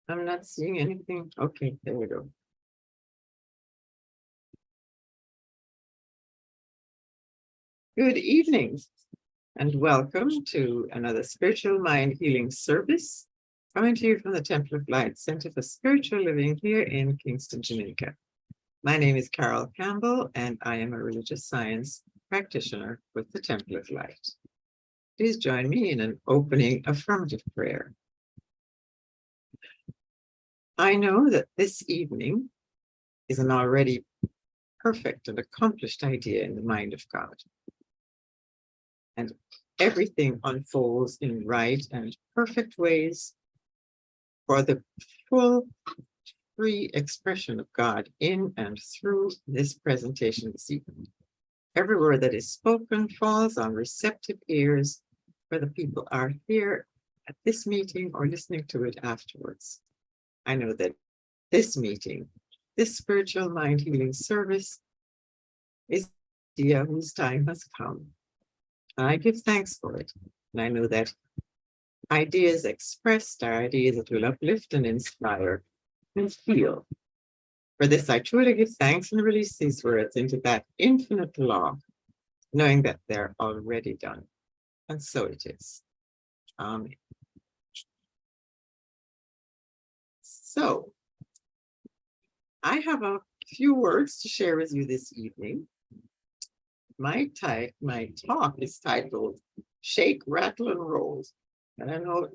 I'm not seeing anything. Okay, there we go. Good evening and welcome to another Spiritual Mind Healing Service coming to you from the Temple of Light Center for Spiritual Living here in Kingston, Jamaica. My name is Carol Campbell and I am a religious science practitioner with the Temple of Light. Please join me in an opening affirmative prayer. I know that this evening is an already perfect and accomplished idea in the mind of God. And everything unfolds in right and perfect ways for the full, free expression of God in and through this presentation this evening. Every word that is spoken falls on receptive ears, whether people are here at this meeting or listening to it afterwards. I know that this meeting, this spiritual mind healing service, is the idea whose time has come. I give thanks for it. And I know that ideas expressed are ideas that will uplift and inspire and heal. For this, I truly give thanks and release these words into that infinite law, knowing that they're already done. And so it is. Amen. So, I have a few words to share with you this evening. My talk is titled Shake, Rattle, and Roll. And I know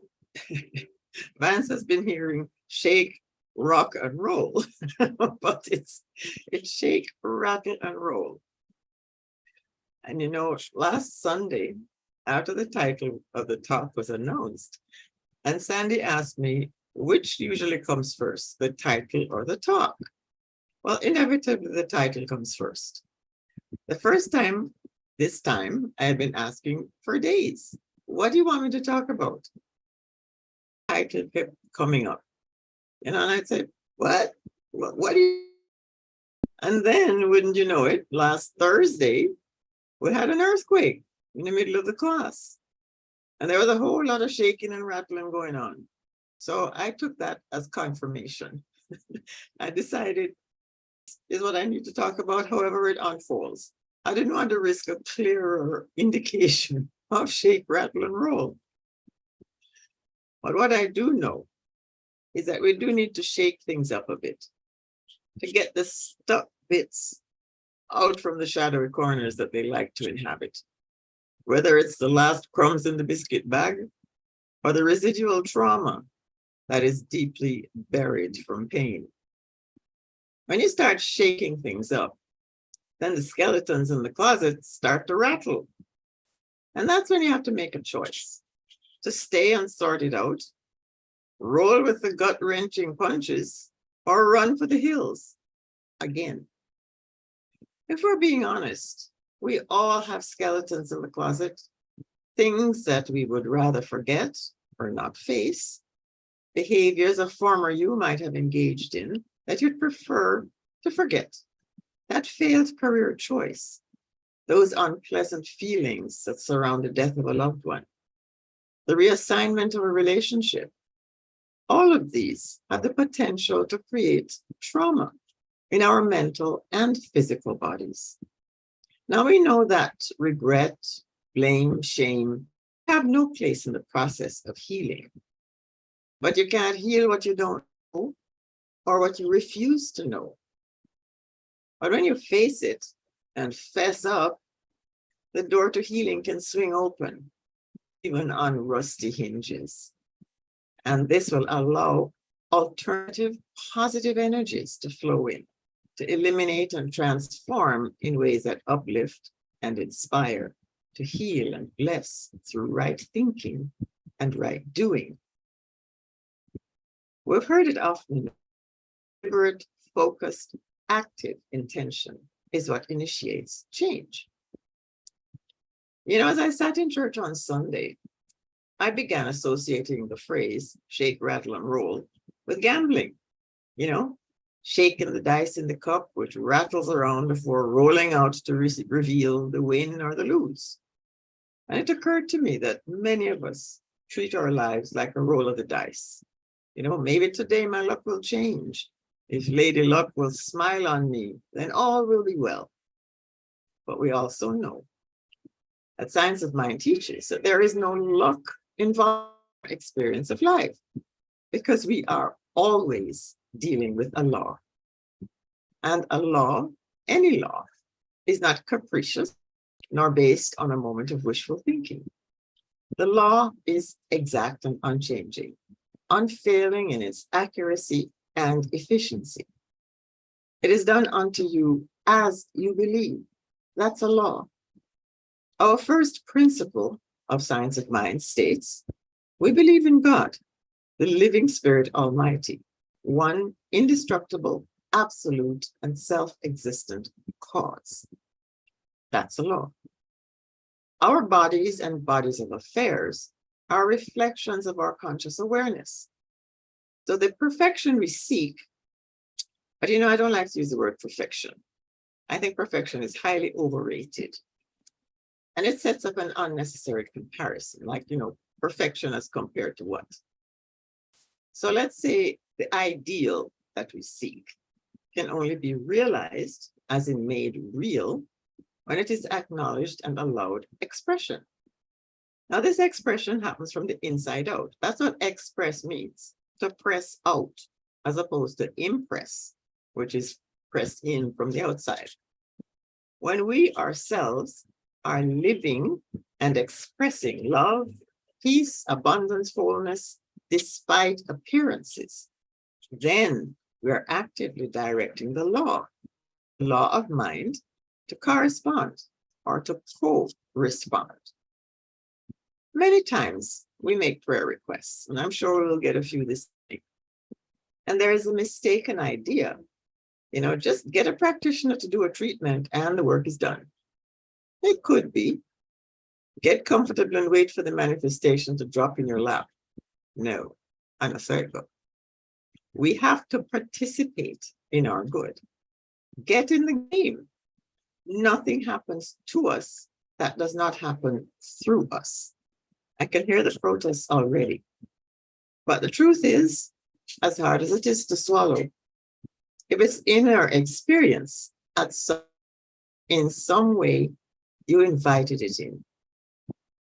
Vance has been hearing shake, rock, and roll, but it's shake, rattle, and roll. And you know, last Sunday, after the title of the talk was announced, and Sandy asked me, which usually comes first, the title or the talk? Well, inevitably, the title comes first. The first time, this time, I had been asking for days. What do you want me to talk about? The title kept coming up. And I'd say, what do you? And then, wouldn't you know it, last Thursday, we had an earthquake in the middle of the class. And there was a whole lot of shaking and rattling going on. So I took that as confirmation. I decided this is what I need to talk about, however it unfolds. I didn't want to risk a clearer indication of shake, rattle, and roll. But what I do know is that we do need to shake things up a bit to get the stuck bits out from the shadowy corners that they like to inhabit. Whether it's the last crumbs in the biscuit bag or the residual trauma that is deeply buried from pain. When you start shaking things up, then the skeletons in the closet start to rattle. And that's when you have to make a choice to stay and sort it out, roll with the gut-wrenching punches, or run for the hills again. If we're being honest, we all have skeletons in the closet, things that we would rather forget or not face, behaviors a former you might have engaged in that you'd prefer to forget, that failed career choice, those unpleasant feelings that surround the death of a loved one, the reassignment of a relationship. All of these have the potential to create trauma in our mental and physical bodies. Now we know that regret, blame, shame have no place in the process of healing. But you can't heal what you don't know or what you refuse to know. But when you face it and fess up, the door to healing can swing open, even on rusty hinges. And this will allow alternative, positive energies to flow in, to eliminate and transform in ways that uplift and inspire, to heal and bless through right thinking and right doing. We've heard it often, deliberate, focused, active intention is what initiates change. You know, as I sat in church on Sunday, I began associating the phrase shake, rattle, and roll with gambling. You know, shaking the dice in the cup, which rattles around before rolling out to reveal the win or the lose. And it occurred to me that many of us treat our lives like a roll of the dice. Maybe today my luck will change. If Lady Luck will smile on me, then all will be well. But we also know that Science of Mind teaches that there is no luck involved in experience of life, because we are always dealing with a law. And a law, any law, is not capricious nor based on a moment of wishful thinking. The law is exact and unchanging, unfailing in its accuracy and efficiency. It is done unto you as you believe. That's a law. Our first principle of Science of Mind states, we believe in God, the living Spirit Almighty, one indestructible, absolute, and self-existent cause. That's a law. Our bodies and bodies of affairs are reflections of our conscious awareness. So the perfection we seek, but I don't like to use the word perfection. I think perfection is highly overrated. And it sets up an unnecessary comparison, like, perfection as compared to what? So let's say the ideal that we seek can only be realized, as in made real, when it is acknowledged and allowed expression. Now, this expression happens from the inside out. That's what express means, to press out, as opposed to impress, which is pressed in from the outside. When we ourselves are living and expressing love, peace, abundance, fullness, despite appearances, then we're actively directing the law of mind, to correspond or to co-respond. Many times we make prayer requests, and I'm sure we'll get a few this week. And there is a mistaken idea, just get a practitioner to do a treatment and the work is done. It could be. Get comfortable and wait for the manifestation to drop in your lap. No, I'm a circle. We have to participate in our good. Get in the game. Nothing happens to us that does not happen through us. I can hear the protests already. But the truth is, as hard as it is to swallow, if it's in our experience, in some way, you invited it in.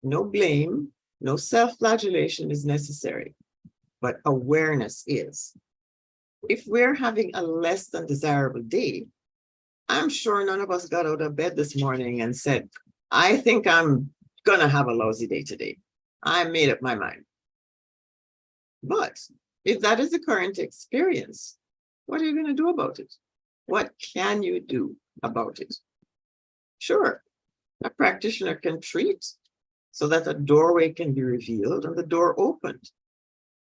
No blame, no self-flagellation is necessary, but awareness is. If we're having a less than desirable day, I'm sure none of us got out of bed this morning and said, I think I'm gonna have a lousy day today. I made up my mind. But if that is the current experience, what are you gonna do about it? What can you do about it? Sure, a practitioner can treat so that a doorway can be revealed and the door opened.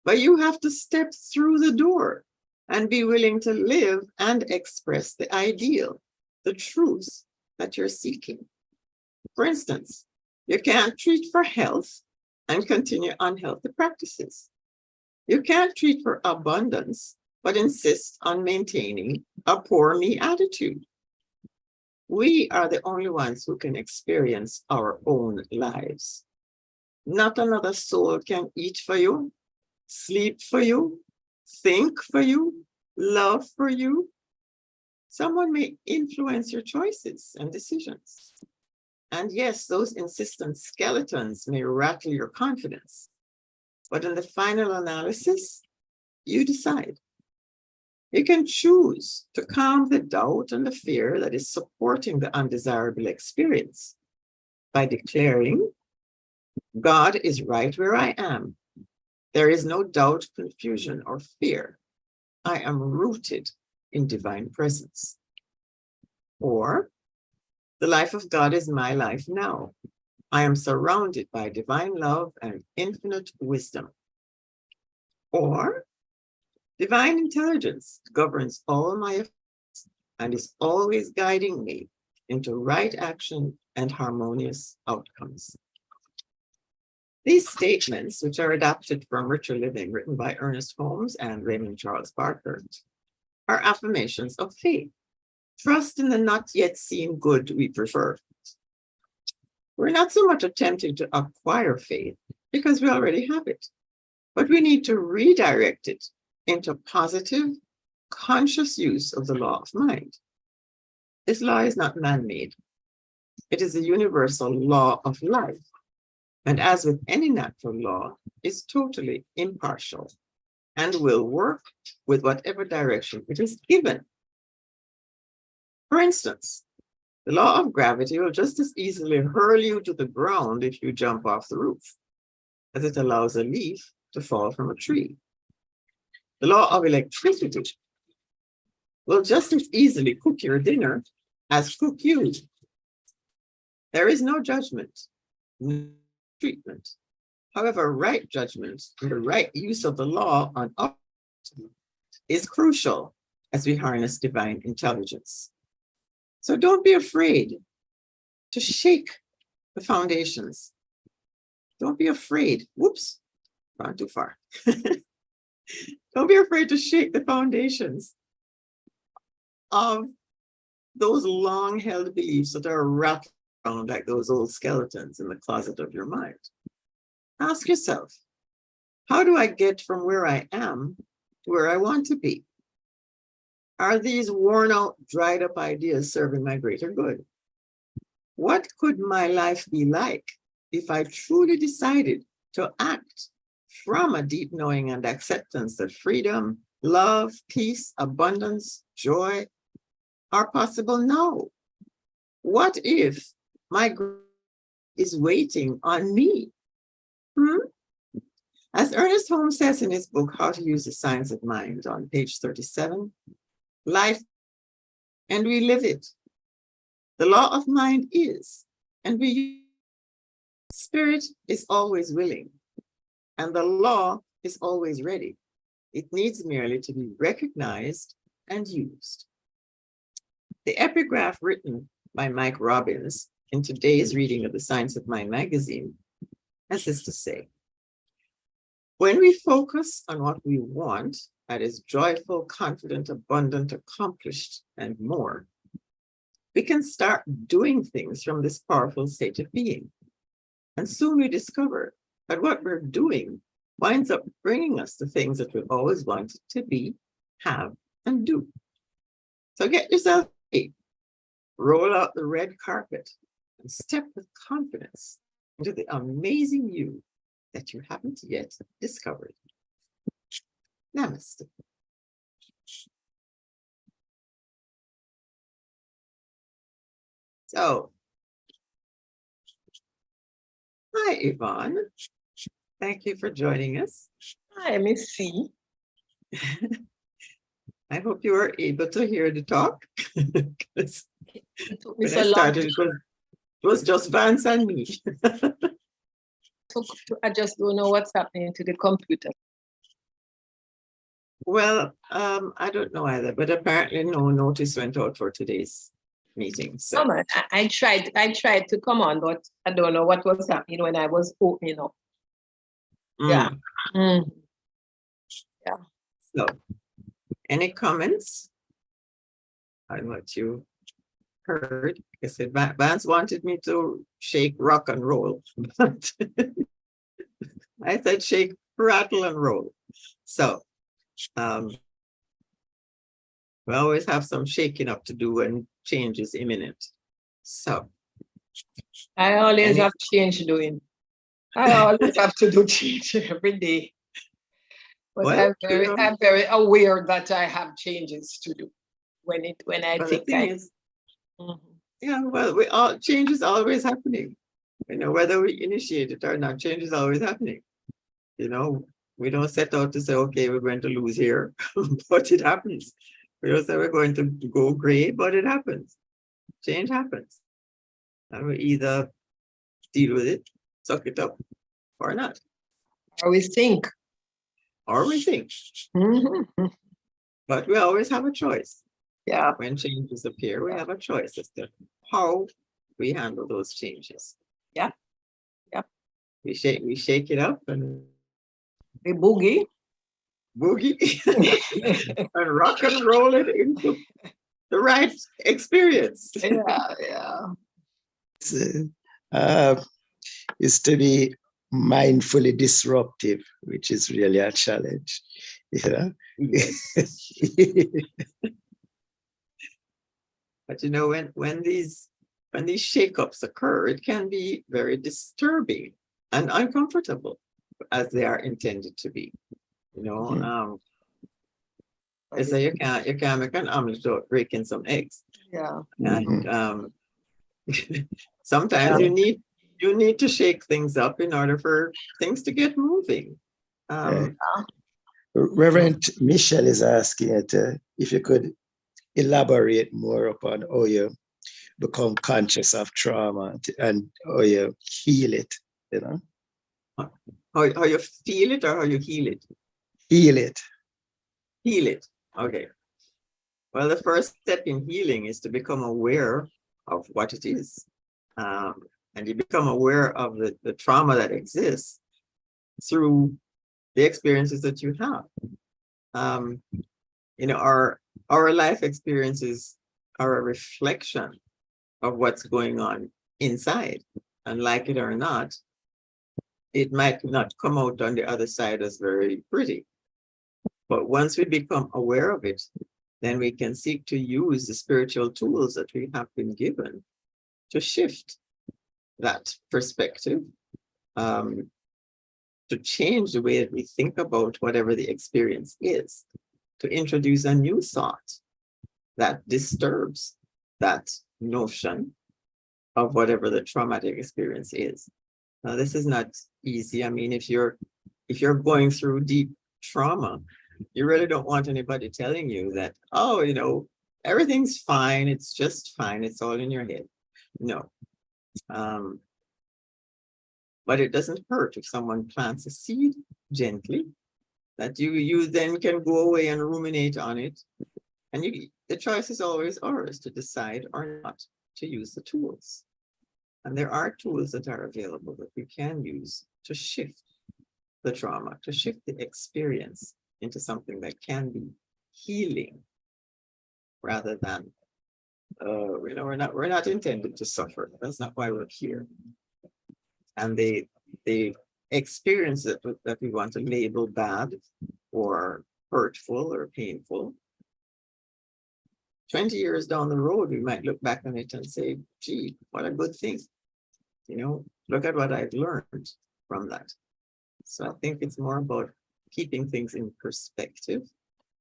But you have to step through the door and be willing to live and express the ideal, the truth that you're seeking. For instance, you can't treat for health and continue unhealthy practices. You can't treat for abundance, but insist on maintaining a poor me attitude. We are the only ones who can experience our own lives. Not another soul can eat for you, sleep for you, think for you, love for you. Someone may influence your choices and decisions. And yes, those insistent skeletons may rattle your confidence. But in the final analysis, you decide. You can choose to calm the doubt and the fear that is supporting the undesirable experience by declaring, God is right where I am. There is no doubt, confusion, or fear. I am rooted in divine presence. Or, the life of God is my life now. I am surrounded by divine love and infinite wisdom. Or, divine intelligence governs all my affairs and is always guiding me into right action and harmonious outcomes. These statements, which are adapted from Richer Living, written by Ernest Holmes and Raymond Charles Barker, are affirmations of faith. Trust in the not yet seen good we prefer. We're not so much attempting to acquire faith because we already have it, but we need to redirect it into positive, conscious use of the law of mind. This law is not man-made. It is a universal law of life. And as with any natural law, is totally impartial and will work with whatever direction it is given. For instance, the law of gravity will just as easily hurl you to the ground if you jump off the roof, as it allows a leaf to fall from a tree. The law of electricity will just as easily cook your dinner as cook you. There is no judgment, no treatment. However, right judgment and the right use of the law on us is crucial as we harness divine intelligence. So don't be afraid to shake the foundations. Don't be afraid. Whoops, gone too far. Don't be afraid to shake the foundations of those long-held beliefs that are wrapped around like those old skeletons in the closet of your mind. Ask yourself, how do I get from where I am to where I want to be? Are these worn out, dried up ideas serving my greater good? What could my life be like if I truly decided to act from a deep knowing and acceptance that freedom, love, peace, abundance, joy are possible now? What if my grace is waiting on me? As Ernest Holmes says in his book, How to Use the Science of Mind, on page 37, life, and we live it. The law of mind is, and we, spirit is always willing, and the law is always ready. It needs merely to be recognized and used. The epigraph written by Mike Robbins in today's reading of the Science of Mind magazine has this to say: when we focus on what we want, that is joyful, confident, abundant, accomplished, and more, we can start doing things from this powerful state of being. And soon we discover that what we're doing winds up bringing us the things that we've always wanted to be, have, and do. So get yourself ready, roll out the red carpet, and step with confidence into the amazing you that you haven't yet discovered. Namaste. So, hi, Yvonne. Thank you for joining us. Hi, Miss C. I hope you were able to hear the talk. It took me When so I long started, it was just Vance and me. I just don't know what's happening to the computer. Well, I don't know either, but apparently no notice went out for today's meeting. So Come on, I tried to come on, but I don't know what was happening when I was opening up. Yeah. Yeah. So, any comments on what you heard? I said Vance wanted me to shake, rock, and roll. I said shake, rattle, and roll. So, we always have some shaking up to do when change is imminent. So, I always have change doing. I always have to do change every day. But well, I'm very aware that I have changes to do when I well, think the thing is, yeah, well, change is always happening. You know, whether we initiate it or not, change is always happening. You know, we don't set out to say, okay, we're going to lose here, but it happens. We don't say we're going to go gray, but it happens. Change happens. And we either deal with it, suck it up, or not. Or we think. Or we think. But we always have a choice. Yeah. When changes appear, we have a choice as to how we handle those changes. Yeah. Yeah. We shake it up and we boogie. And rock and roll it into the right experience. Yeah. Is to be mindfully disruptive, which is really a challenge. You know? Yes. But you know, when these shakeups occur, it can be very disturbing and uncomfortable, as they are intended to be. You know, Mhm. they say you can't make an omelet without breaking some eggs. Yeah. And Mhm. sometimes Yeah. you need to shake things up in order for things to get moving. Right. Ah, You know, Reverend Michelle is asking if you could elaborate more upon how you become conscious of trauma and how you heal it, you know, how you feel it or how you heal it. heal it. Heal it. Okay. Well, the first step in healing is to become aware of what it is. Um, and you become aware of the trauma that exists through the experiences that you have. Um, you know, our life experiences are a reflection of what's going on inside. And like it or not, it might not come out on the other side as very pretty. But once we become aware of it, then we can seek to use the spiritual tools that we have been given to shift that perspective, um, to change the way that we think about whatever the experience is, to introduce a new thought that disturbs that notion of whatever the traumatic experience is. Now, this is not easy. I mean, if you're going through deep trauma, you really don't want anybody telling you that, oh, you know, everything's fine. It's just fine. It's all in your head. No. Um, but it doesn't hurt if someone plants a seed gently that you then can go away and ruminate on it. And the choice is always ours to decide or not to use the tools. And there are tools that are available that we can use to shift the trauma, to shift the experience into something that can be healing rather than you know, we're not intended to suffer. That's not why we're here. And the experience that we want to label bad or hurtful or painful, 20 years down the road, we might look back on it and say, gee, what a good thing. You know, look at what I've learned from that. So I think it's more about keeping things in perspective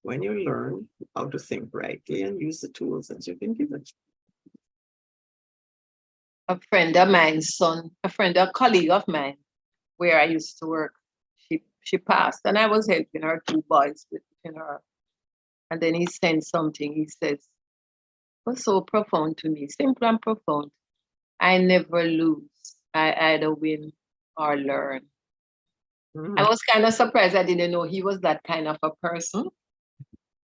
when you learn how to think rightly and use the tools that you've been given. a friend of mine's son, a colleague of mine, where I used to work, she passed, and I was helping her two boys with her. And then he sent something. He says, "It was so profound to me, simple and profound. I never lose. I either win or learn." I Mhm. was kind of surprised. I didn't know he was that kind of a person.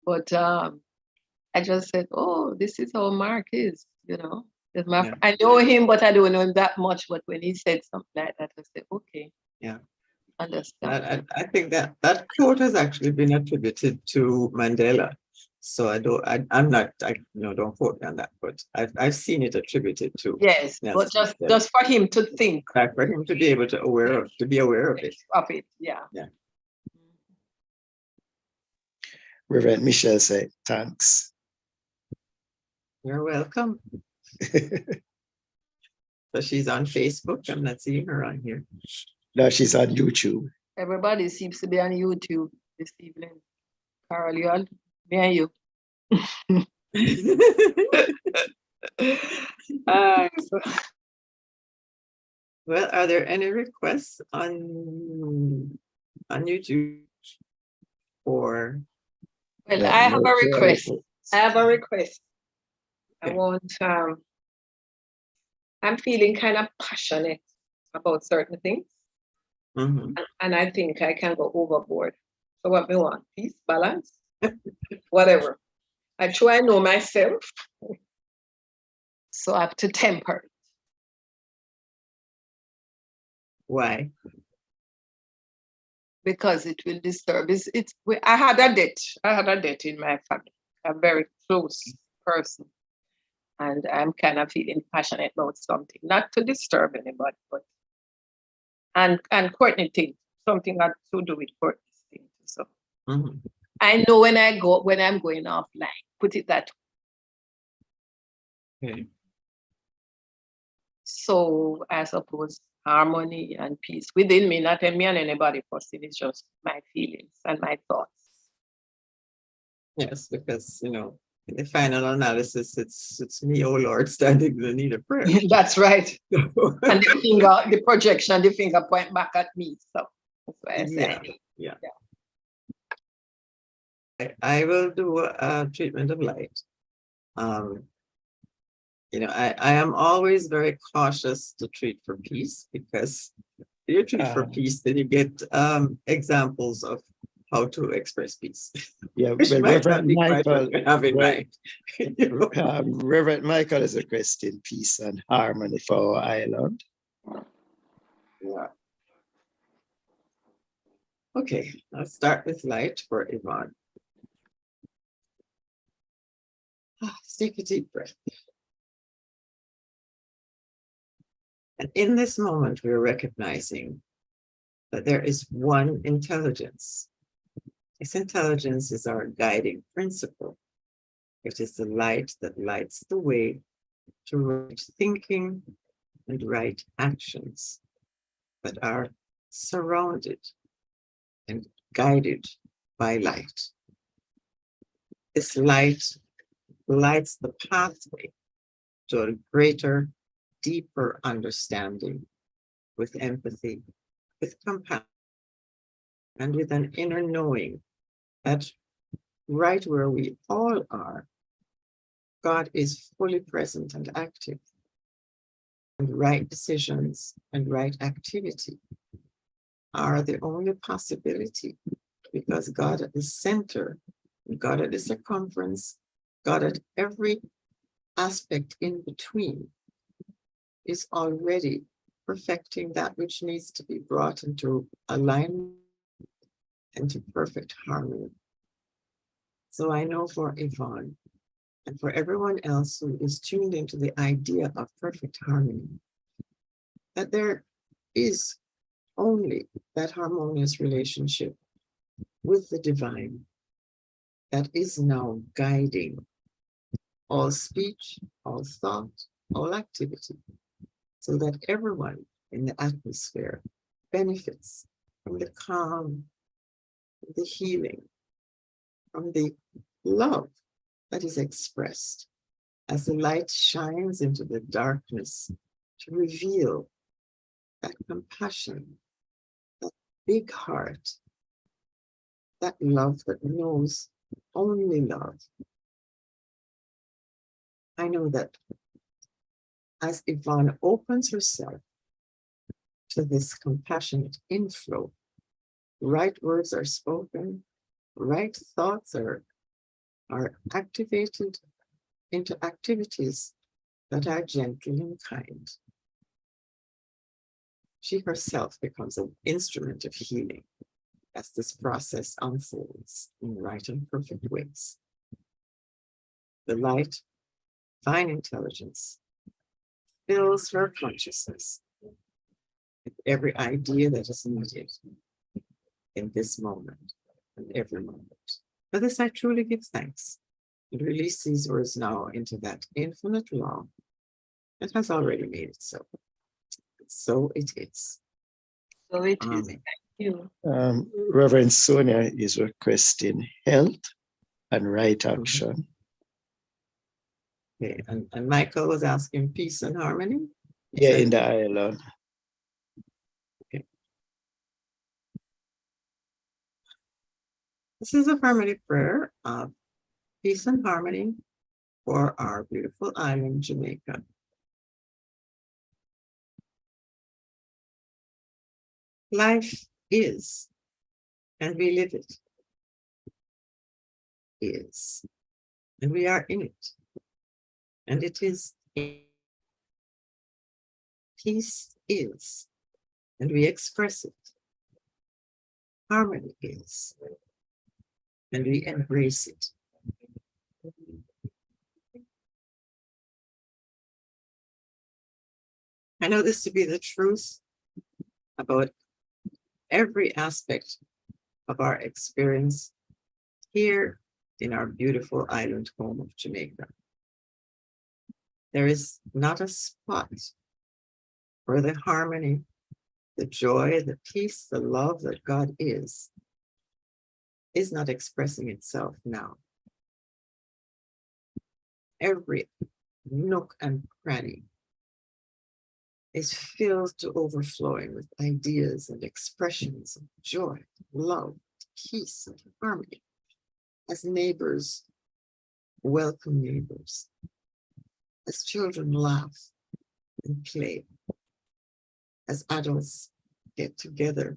But I just said, "Oh, this is how Mark is, you know." Yeah, I know him, but I don't know him that much. But when he said something like that, I said, "Okay, yeah. understand." I think that that quote has actually been attributed to Mandela. So I'm not, you know, don't quote me on that, but I've seen it attributed to Yes, but Nelson Mandela. just for him to think Like for him to be able to be aware of it. of it, yeah. Yeah. Reverend Michelle said, thanks. You're welcome. So she's on Facebook. I'm not seeing her on here. Now she's on YouTube. Everybody seems to be on YouTube this evening. Carol, you all, me and you. So Well, are there any requests on YouTube or well, No, I have no a prayer request. report. I have a request. I Okay. want, I'm feeling kind of passionate about certain things, Mhm. and I think I can go overboard. So what we want, peace, balance, whatever. I try know myself, so I have to temper it. Why? Because it will disturb. I had a debt. I had a debt in my family, a very close person. And I'm kind of feeling passionate about something, not to disturb anybody, but and Courtney thing, something got to do with Courtney's thing. So Mhm. I know when I'm going offline, put it that way. Okay. So I suppose harmony and peace within me, not in me and anybody person, it's just my feelings and my thoughts. Yes, because in the final analysis, it's me, oh Lord, standing in the need of prayer. That's right. And the projection, the finger point back at me. So that's why I say. Yeah. I will do a treatment of light. I am always very cautious to treat for peace, because if you treat for peace, then you get examples of how to express peace. Yeah, Which well, might not Reverend be quite Michael, what you have in well, mind. Reverend Michael is requesting peace and harmony for our island. Yeah. Okay, I'll start with light for Yvonne. Take a deep breath. And in this moment, we're recognizing that there is one intelligence. This intelligence is our guiding principle. It is the light that lights the way to right thinking and right actions that are surrounded and guided by light. This light lights the pathway to a greater, deeper understanding, with empathy, with compassion, and with an inner knowing that right where we all are, God is fully present and active. And right decisions and right activity are the only possibility, because God at the center, God at the circumference, God at every aspect in between is already perfecting that which needs to be brought into alignment and to perfect harmony. So I know for Yvonne and for everyone else who is tuned into the idea of perfect harmony, that there is only that harmonious relationship with the divine that is now guiding all speech, all thought, all activity, so that everyone in the atmosphere benefits from the calm, the healing, from the love that is expressed as the light shines into the darkness to reveal that compassion, that big heart, that love that knows only love. I know that as Yvonne opens herself to this compassionate inflow, right words are spoken, right thoughts are activated into activities that are gentle and kind. She herself becomes an instrument of healing as this process unfolds in right and perfect ways. The light, fine intelligence, fills her consciousness with every idea that is needed in this moment and every moment. For this, I truly give thanks and release these words now into that infinite law that has already made it so. So it is. So it is. Amen. Thank you. Reverend Sonia is requesting health and right action. Okay, and Michael was asking peace and harmony? Yeah, in the island. Okay. This is a harmony prayer of peace and harmony for our beautiful island, Jamaica. Life is, and we live it, is, and we are in it, and it is. Peace is, and we express it. Harmony is, and we embrace it. I know this to be the truth about every aspect of our experience here in our beautiful island home of Jamaica. There is not a spot where the harmony, the joy, the peace, the love that God is not expressing itself now. Every nook and cranny is filled to overflowing with ideas and expressions of joy, love, peace, and harmony, as neighbors welcome neighbors, as children laugh and play, as adults get together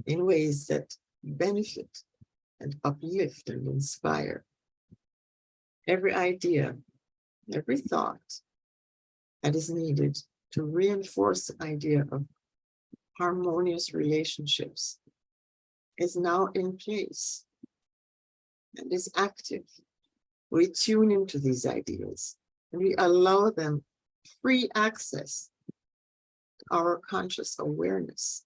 in ways that benefit and uplift and inspire. Every idea, every thought that is needed to reinforce the idea of harmonious relationships is now in place and is active. We tune into these ideas and we allow them free access to our conscious awareness.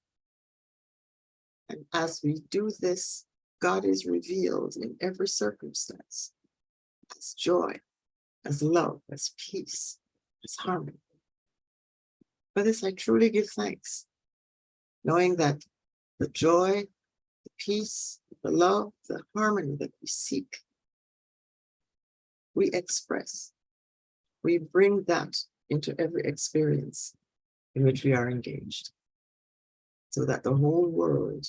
And as we do this, God is revealed in every circumstance as joy, as love, as peace, as harmony. For this, I truly give thanks, knowing that the joy, the peace, the love, the harmony that we seek, we express. We bring that into every experience in which we are engaged, so that the whole world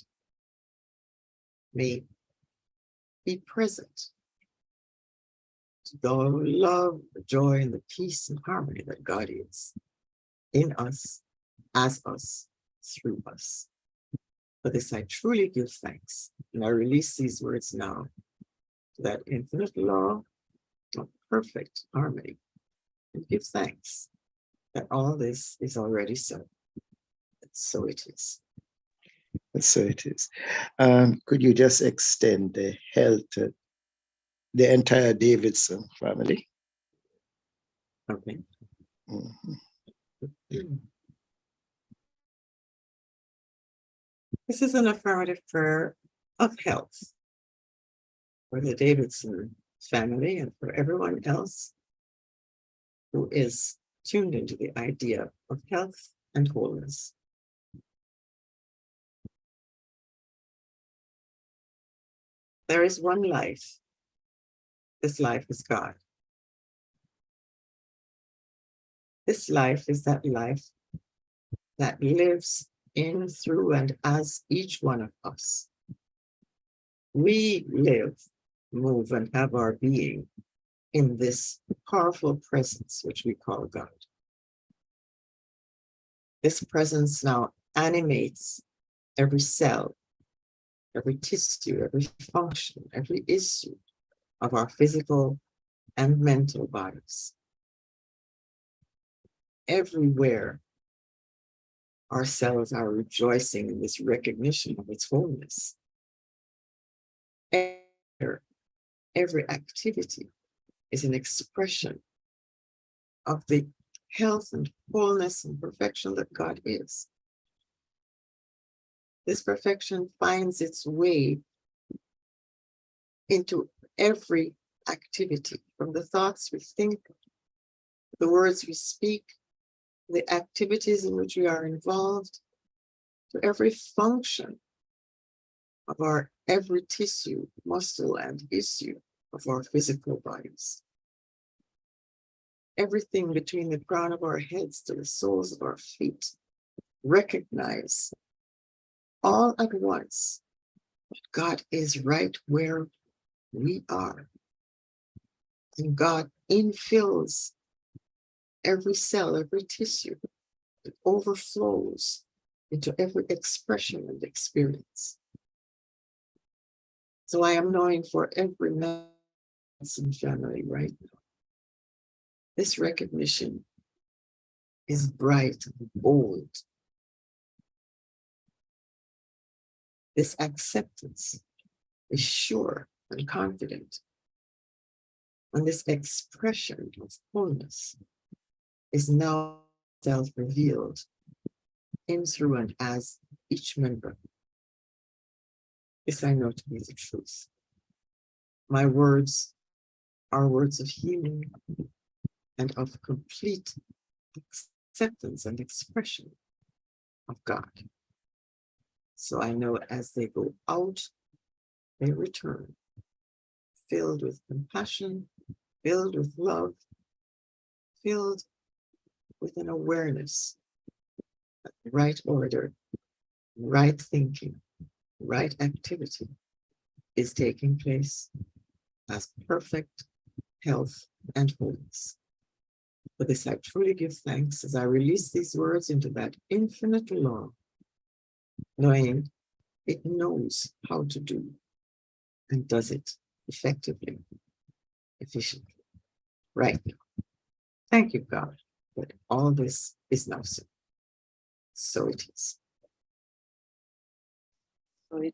may be present to the love, the joy, and the peace and harmony that God is in us, as us, through us. For this, I truly give thanks, and I release these words now to that infinite law of perfect harmony, and give thanks that all this is already so. And so it is. And so it is. Could you just extend the health to the entire Davidson family? Okay. Mhm. This is an affirmative prayer of health for the Davidson family and for everyone else who is tuned into the idea of health and wholeness. There is one life. This life is God. This life is that life that lives in, through, and as each one of us. We live, move, and have our being in this powerful presence, which we call God. This presence now animates every cell, every tissue, every function, every issue of our physical and mental bodies. Everywhere, our cells are rejoicing in this recognition of its wholeness. Every activity is an expression of the health and wholeness and perfection that God is. This perfection finds its way into every activity, from the thoughts we think, the words we speak, the activities in which we are involved, to every function of our every tissue, muscle, and issue of our physical bodies. Everything between the crown of our heads to the soles of our feet recognize all at once that God is right where we are. And God infills every cell, every tissue. It overflows into every expression and experience. So I am knowing for every Manson family right now, this recognition is bright and bold. This acceptance is sure and confident. And this expression of wholeness is now self-revealed in, through, and as each member. This I know to be the truth. My words are words of healing and of complete acceptance and expression of God. So I know as they go out, they return, filled with compassion, filled with love, filled with an awareness that right order, right thinking, right activity is taking place as perfect health and wholeness. For this, I truly give thanks as I release these words into that infinite law, knowing it knows how to do and does it effectively, efficiently, right now. Thank you, God, that all this is now so. So it is. So it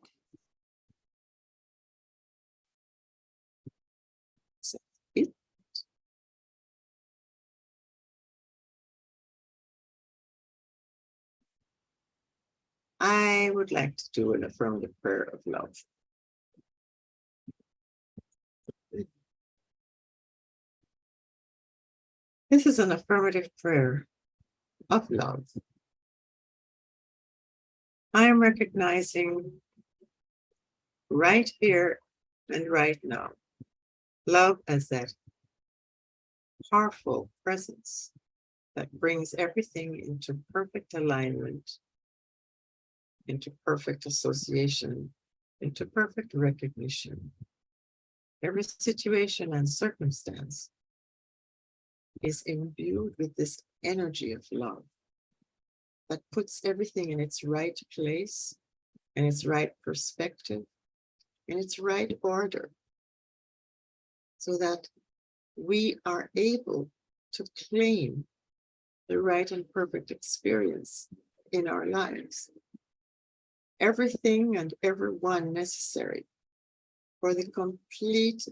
So it. I would like to do an affirmative prayer of love. This is an affirmative prayer of love. I am recognizing right here and right now love as that powerful presence that brings everything into perfect alignment, into perfect association, into perfect recognition. Every situation and circumstance is imbued with this energy of love that puts everything in its right place, in its right perspective, in its right order, so that we are able to claim the right and perfect experience in our lives. Everything and everyone necessary for the complete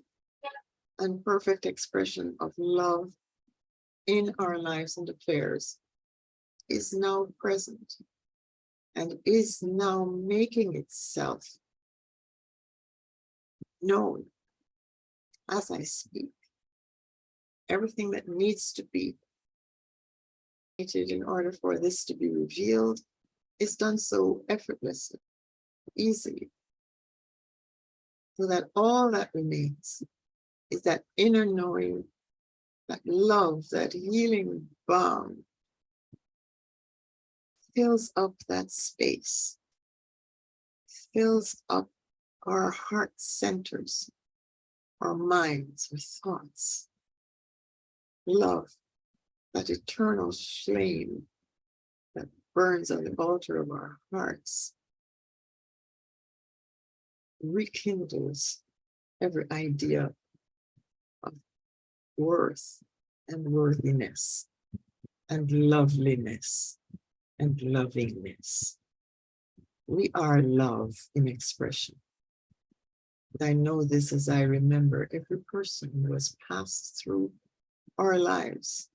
and perfect expression of love in our lives and affairs is now present and is now making itself known as I speak. Everything that needs to be in order for this to be revealed is done so effortlessly, easily, so that all that remains is that inner knowing, that love, that healing balm fills up that space, fills up our heart centers, our minds, our thoughts. Love, that eternal flame that burns on the altar of our hearts, rekindles every idea of worth and worthiness and loveliness and lovingness. We are love in expression. But I know this as I remember every person who has passed through our lives,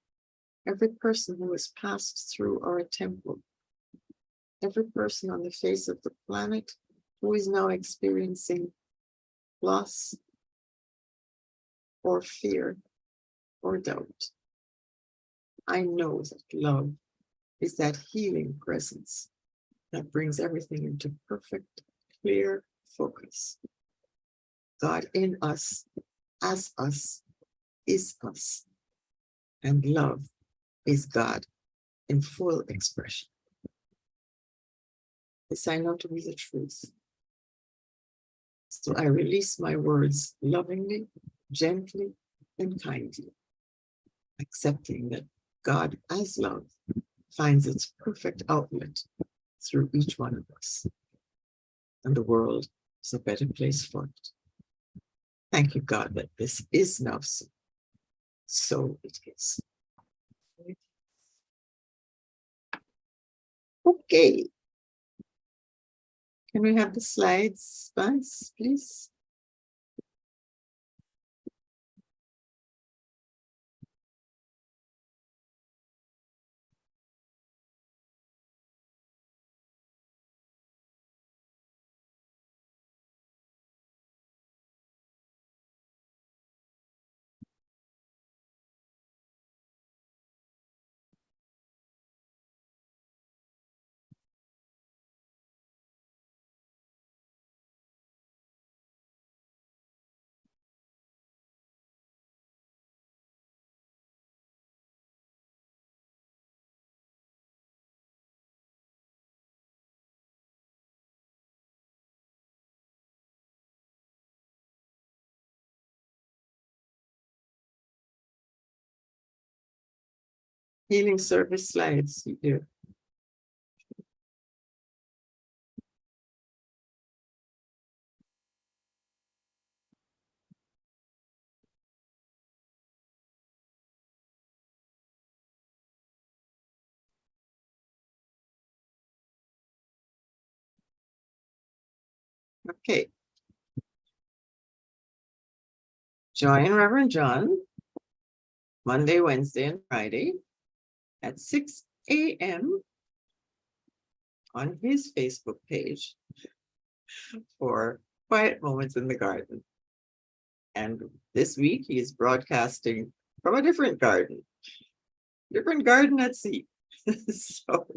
every person who has passed through our temple, every person on the face of the planet who is now experiencing loss or fear or doubt. I know that love is that healing presence that brings everything into perfect, clear focus. God in us, as us, is us. And love is God in full expression. This I know to be the truth. So I release my words lovingly, gently, and kindly, accepting that God as love finds its perfect outlet through each one of us. And the world is a better place for it. Thank you, God, that this is now so. So it is. Okay. Can we have the slides, Spence, please? healing service slides you do. Okay. Join Reverend John Monday, Wednesday, and Friday at 6 a.m. on his Facebook page for Quiet Moments in the Garden. And this week he is broadcasting from a different garden at sea. So,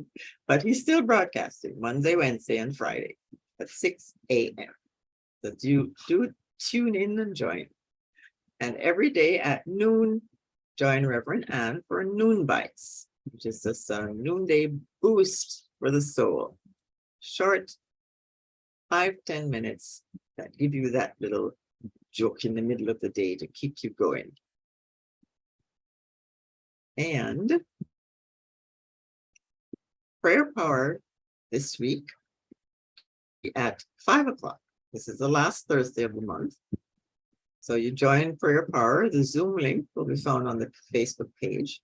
but he's still broadcasting Monday, Wednesday, and Friday at 6 a.m. So do tune in and join. And every day at noon, join Reverend Ann for Noon Bites, which is this noonday boost for the soul. Short 5-10 minutes that give you that little joke in the middle of the day to keep you going. And prayer power this week at 5 o'clock. This is the last Thursday of the month. So you join prayer power. The Zoom link will be found on the Facebook page.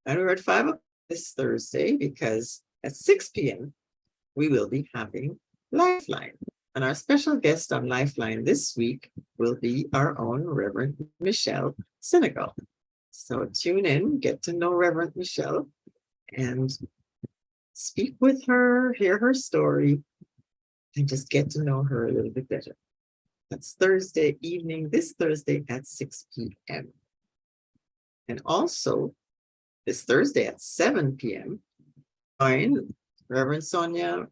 And we're at 5 o'clock this Thursday because at 6 p.m. we will be having Lifeline. And our special guest on Lifeline this week will be our own Reverend Michelle Senegal. So tune in, get to know Reverend Michelle, and speak with her, hear her story, and just get to know her a little bit better. That's Thursday evening, this Thursday at 6 p.m. And also, this Thursday at 7 p.m., join Reverend Sonia,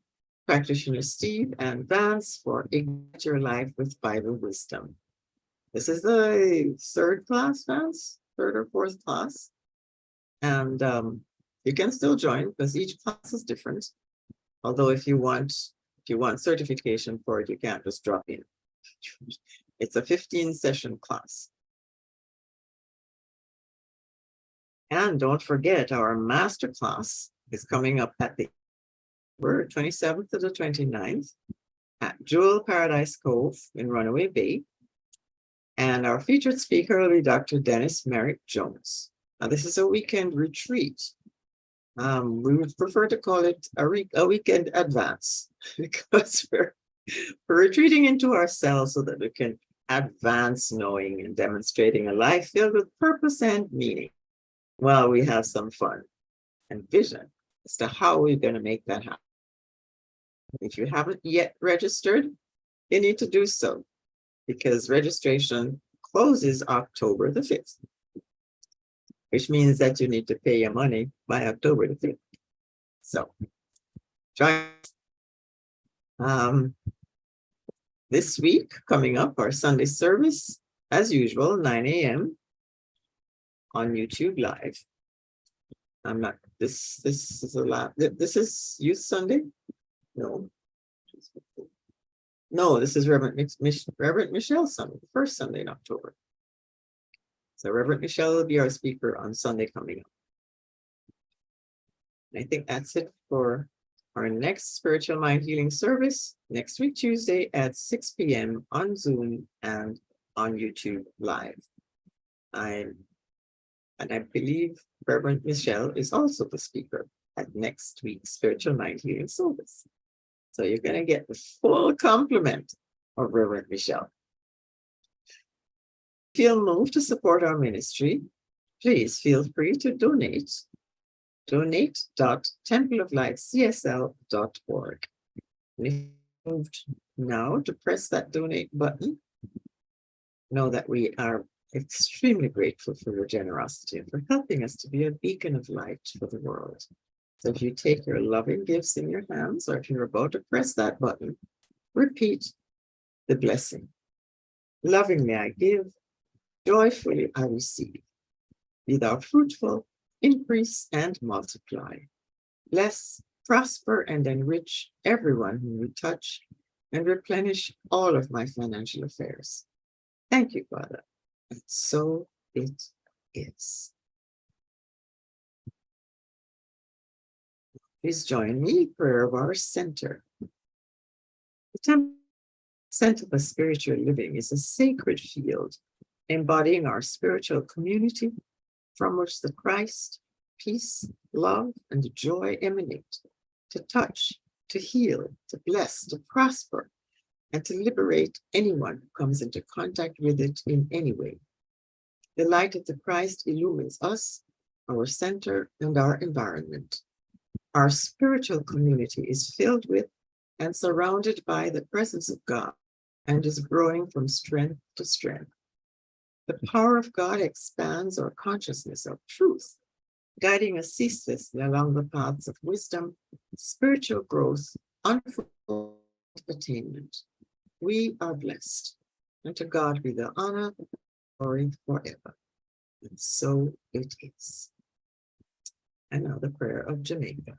Practitioner Steve, and Vance for Ignite Your Life with Bible Wisdom. This is the third class, Vance, third or fourth class. And you can still join because each class is different. Although if you want certification for it, you can't just drop in. It's a 15-session class. And don't forget, our master class is coming up at the 27th to the 29th at Jewel Paradise Cove in Runaway Bay. And our featured speaker will be Dr. Dennis Merrick Jones. Now, this is a weekend retreat. We would prefer to call it a weekend advance because we're retreating into ourselves so that we can advance knowing and demonstrating a life filled with purpose and meaning while we have some fun and vision as to how we're going to make that happen. If you haven't yet registered, you need to do so because registration closes October the 5th, which means that you need to pay your money by October the 5th. So, join this week, coming up, our Sunday service, as usual, 9 a.m. on YouTube Live. This is a lot. This is Youth Sunday? No, this is Reverend Michelle Sunday, the first Sunday in October. So Reverend Michelle will be our speaker on Sunday coming up. And I think that's it for our next Spiritual Mind Healing service next week, Tuesday at 6 p.m. on Zoom and on YouTube Live. I believe Reverend Michelle is also the speaker at next week's Spiritual Mind Healing service. So you're going to get the full complement of Reverend Michelle. If you feel moved to support our ministry, please feel free to donate. Donate.templeoflightcsl.org. And if you moved now to press that donate button, know that we are extremely grateful for your generosity and for helping us to be a beacon of light for the world. So if you take your loving gifts in your hands, or if you're about to press that button, repeat the blessing. Lovingly I give, joyfully I receive. Be thou fruitful, increase and multiply. Bless, prosper, and enrich everyone whom you touch, and replenish all of my financial affairs. Thank you, Father. And so it is. Please join me, prayer of our center. The temple center for spiritual living is a sacred field embodying our spiritual community from which the Christ, peace, love, and joy emanate to touch, to heal, to bless, to prosper, and to liberate anyone who comes into contact with it in any way. The light of the Christ illumines us, our center, and our environment. Our spiritual community is filled with and surrounded by the presence of God and is growing from strength to strength. The power of God expands our consciousness of truth, guiding us ceaselessly along the paths of wisdom, spiritual growth, unfulfilled attainment. We are blessed, and to God be the honor, glory forever. And so it is. And now the prayer of Jamaica.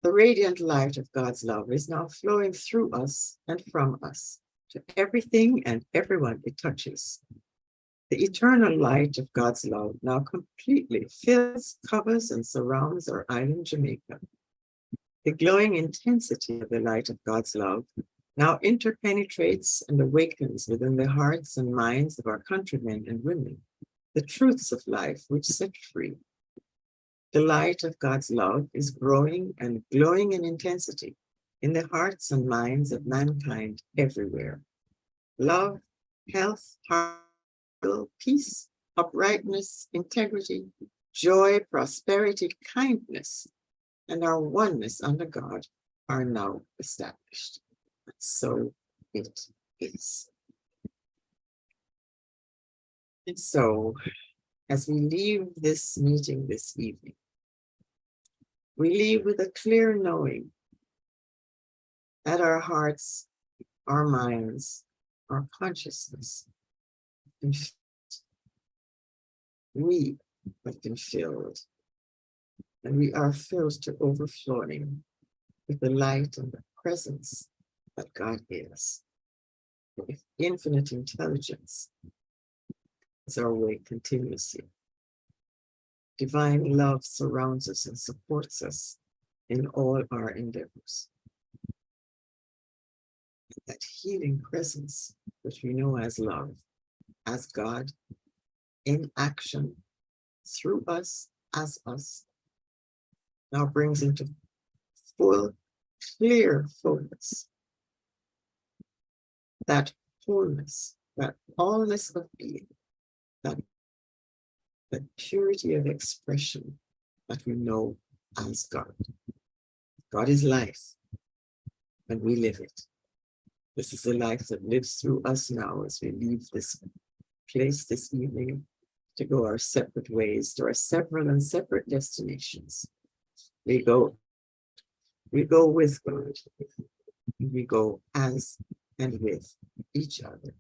The radiant light of God's love is now flowing through us and from us to everything and everyone it touches. The eternal light of God's love now completely fills, covers, and surrounds our island Jamaica. The glowing intensity of the light of God's love now interpenetrates and awakens within the hearts and minds of our countrymen and women the truths of life which set free. The light of God's love is growing and glowing in intensity in the hearts and minds of mankind everywhere. Love, health, heart, peace, uprightness, integrity, joy, prosperity, kindness, and our oneness under God are now established. And so it is. And so, as we leave this meeting this evening, we leave with a clear knowing that our hearts, our minds, our consciousness, we have been filled, and we are filled to overflowing with the light and the presence that God is, with infinite intelligence. It's our way continuously. Divine love surrounds us and supports us in all our endeavors. That healing presence, which we know as love, as God, in action, through us, as us, now brings into full, clear focus that wholeness, that allness of being, that purity of expression that we know as God. God is life, and we live it. This is the life that lives through us now as we leave this place this evening to go our separate ways to our several and separate destinations. We go with God. We go as and with each other.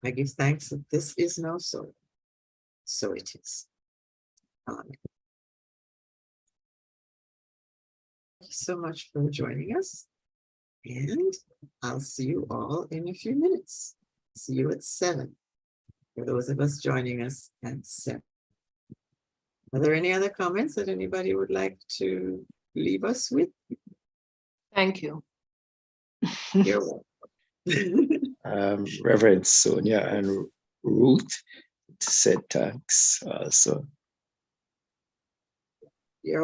I give thanks that this is now so. So it is. Amen. Thank you so much for joining us. And I'll see you all in a few minutes. See you at 7. For those of us joining us at 7. Are there any other comments that anybody would like to leave us with? Thank you. You're welcome. Reverend Sonia and Ruth said thanks also.